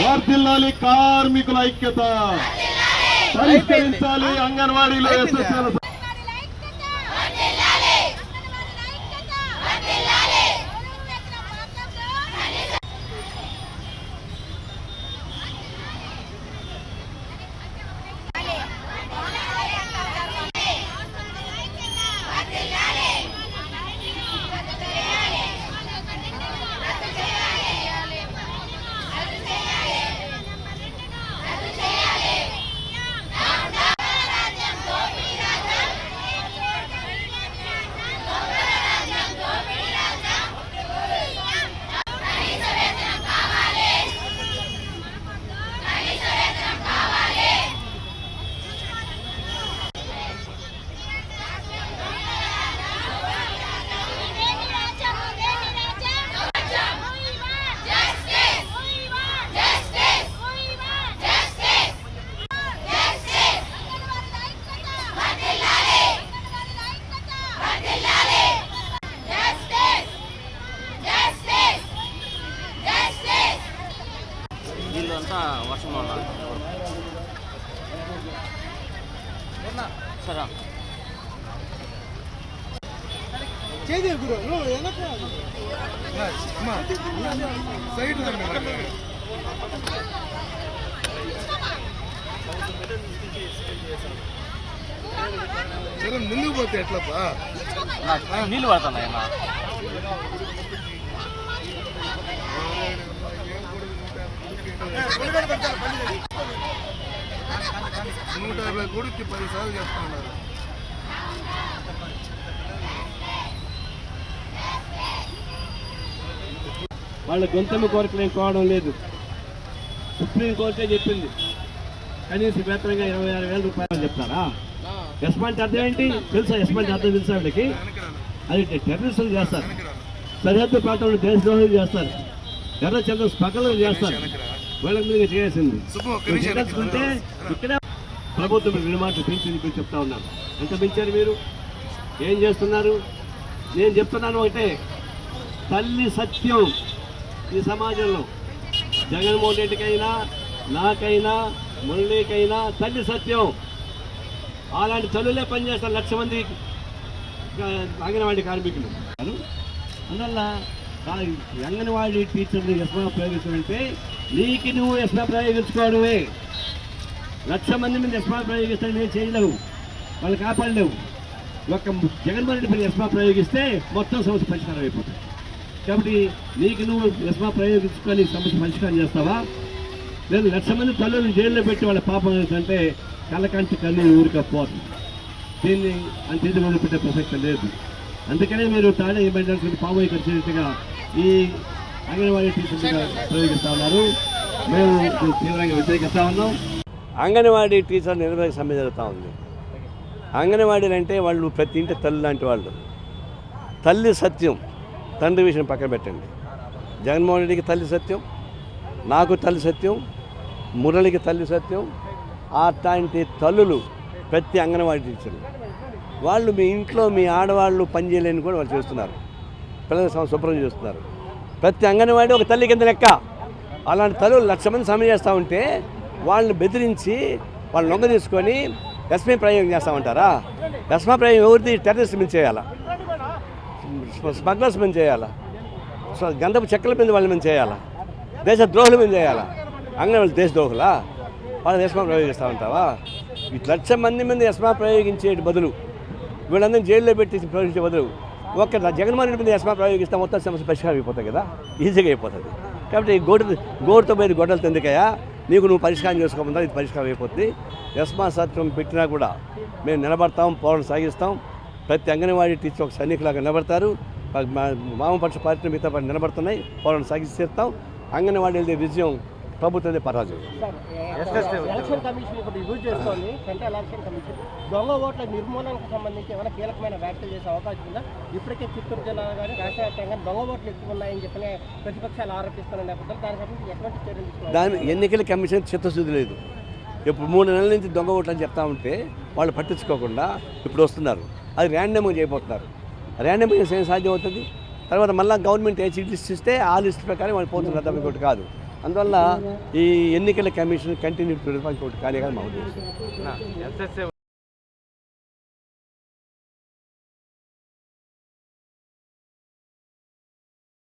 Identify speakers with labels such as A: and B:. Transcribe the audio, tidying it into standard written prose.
A: వర్ధిల్లాలి కార్మికుల ఐక్యత, పరిష్కరించాలి అంగన్వాడీలో ఎస్ఎస్ఎల్.
B: వర్షంలో ఉన్నారు సరే
C: చేదే గురు వెనక సైడ్ ముందుకు పోతే ఎట్లప్పా
B: నీళ్ళు పడుతున్నాయమ్మా.
C: ₹150 కోడికి 10 సార్లు చేస్తున్నారు.
A: వాళ్ళ గొంతమ్మ కోరికలు ఏం కోవడం లేదు. సుప్రీంకోర్టే చెప్పింది కనీస వేతనంగా 26,000 రూపాయలు చెప్తారా? ఎస్పాంటి అర్థం ఏంటి తెలుసా? ఎస్పాంటి అర్థం తెలుసా వీళ్ళకి? అది టెర్రరిస్టులు చేస్తారు, సరిహద్దు ప్రాంతంలో దేశద్రోహులు చేస్తారు, ఎర్రచంద్ర స్మగ్లర్లు చేస్తారు. వీళ్ళ మీద చేయాల్సింది తెలుసుకుంటే ఇక్కడే ప్రభుత్వం 2 మాటలు పెంచింది చెప్తా ఉన్నాను. ఎంత పెంచారు మీరు? ఏం చేస్తున్నారు? నేను చెప్తున్నాను ఒకటే, తల్లి సత్యం ఈ సమాజంలో జగన్మోహన్ రెడ్డికైనా నాకైనా మురళీకైనా తల్లి సత్యం. అలాంటి తల్లులే పనిచేస్తారు 1,00,000 మంది అంగన్వాడీ కార్మికులు. అందువల్ల అంగన్వాడీ టీచర్లు ఎస్మా ప్రయోగిస్తామంటే నీకు నువ్వు ఎస్మా ప్రయోగించుకోవడమే. 1,00,000 మంది మీద ఎస్మా ప్రయోగిస్తే నేను చేయలేవు, వాళ్ళు కాపాడలేవు. ఒక జగన్మోహన్ రెడ్డి మీద ఎస్మా ప్రయోగిస్తే మొత్తం సమస్య పరిష్కారం అయిపోతుంది. కాబట్టి నీకు నువ్వు ఎస్మా ప్రయోగించుకొని సమస్య పరిష్కారం చేస్తావా? లేదు 1,00,000 మంది తల్లులను జైల్లో పెట్టి వాళ్ళ పాపం అంటే కళ్ళకంటి కళ్ళు ఊరికపోతుంది. దీన్ని అంత ఇది వదిలిపెట్టే ప్రసక్తి లేదు. అందుకనే మీరు తానే ఇబ్బంది పాము ఖర్చుగా ఈ అంగన్వాడీ టీచర్లుగా ప్రయోగిస్తూ ఉన్నారు. మేము తీవ్రంగా వ్యతిరేకిస్తూ ఉన్నాం. అంగన్వాడీ టీచర్ నిరవధిక సమ్మె జరుగుతూ ఉంది. అంగన్వాడీలు అంటే వాళ్ళు ప్రతి ఇంటి తల్లి లాంటి వాళ్ళు. తల్లి సత్యం, తండ్రి విషయం పక్కన పెట్టండి. జగన్మోహన్ రెడ్డికి తల్లి సత్యం, నాకు తల్లి సత్యం, మురళికి తల్లి సత్యం. అట్లాంటి తల్లులు ప్రతి అంగన్వాడీ టీచర్లు వాళ్ళు మీ ఇంట్లో మీ ఆడవాళ్ళు పని చేయలేని కూడా వాళ్ళు చేస్తున్నారు, పిల్లల శుభ్రం చేస్తున్నారు. ప్రతి అంగన్వాడీ ఒక తల్లి కింద లెక్క. అలాంటి తల్లులు 1,00,000 మంది సమ్మె చేస్తూ ఉంటే వాళ్ళని బెదిరించి వాళ్ళు లొంగ తీసుకొని ఎస్మా ప్రయోగం చేస్తామంటారా? ఎస్మా ప్రయోగం ఎవరిది? టెర్రరిస్ట్ మీద చేయాలా, స్మగ్లర్స్ మీద చేయాలా, గంధపు చెక్కల మీద వాళ్ళ మీద చేయాలా, దేశ ద్రోహుల మీద చేయాలా? అంగన్వాడీ దేశ ద్రోహులా? వాళ్ళు ఎస్మా ప్రయోగిస్తూ ఉంటావా? 1,00,000 మంది మీద ఎస్మా ప్రయోగించే బదులు వీళ్ళందరినీ జైల్లో పెట్టి ప్రయోగించే బదులు ఒక్క జగన్మోహన్ రెడ్డి మీద ఎస్మా ప్రయోగిస్తే మొత్తం సమస్య పరిష్కారం అయిపోతాయి కదా, ఈజీగా అయిపోతుంది. కాబట్టి గోడుతో పోయి గొడ్డలతో ఎందుకయ్యా? నీకు నువ్వు పరిష్కారం చేసుకోకుండా ఇది పరిష్కారం అయిపోతుంది. ఎస్మా సత్యం పెట్టినా కూడా మేము నిలబడతాం, పోరాటం సాగిస్తాం. ప్రతి అంగన్వాడీ టీచర్ ఒక సైనికులాగా నిలబడతారు. వామపక్ష పార్టీలు మిగతా పార్టీ నిలబడుతున్నాయి, పోరాటం సాగిస్తాం. అంగన్వాడీ విజయం, ప్రభుత్వం పరాజయం.
D: ఎలక్షన్ కమిషన్ ఇప్పుడు యూజ్ చేసుకొని సెంట్రల్ ఎలక్షన్ కమిషన్ దొంగ ఓట్ల నిర్మూలనకు సంబంధించి ఏమైనా కీలకమైన వ్యాఖ్యలు చేసే అవకాశం ఉందా? ఇప్పటికే చిత్తూరు జిల్లాలో కానీ రాష్ట్ర వ్యాప్తంగా దొంగ ఓట్లు ఎక్కువ ఉన్నాయని చెప్పిన ప్రతిపక్షాలు ఆరోపిస్తున్న నేపథ్యంలో దానికి సంబంధించి ఎటువంటి చర్యలు తీసుకోవాలి?
A: దాని ఎన్నికల కమిషన్ చిత్తశుద్ధి లేదు. ఇప్పుడు 3 నెలల నుంచి దొంగ ఓట్లు అని చెప్తా ఉంటే వాళ్ళు పట్టించుకోకుండా ఇప్పుడు వస్తున్నారు. అది ర్యాండమ్గా చేయబోతున్నారు. ర్యాండమ్గా చేస్తే సాధ్యం అవుతుంది. తర్వాత మళ్ళీ గవర్నమెంట్ ఏ లిస్ట్ ఇస్తే ఆ లిస్ట్ ప్రకారం వాళ్ళు పోతున్నారు, తప్ప ఇంకోటి కాదు. అందువల్ల ఈ ఎన్నికల కమిషన్ కంటిన్యూ ఇంకోటి కార్యక్రమం మా ఉద్దేశం.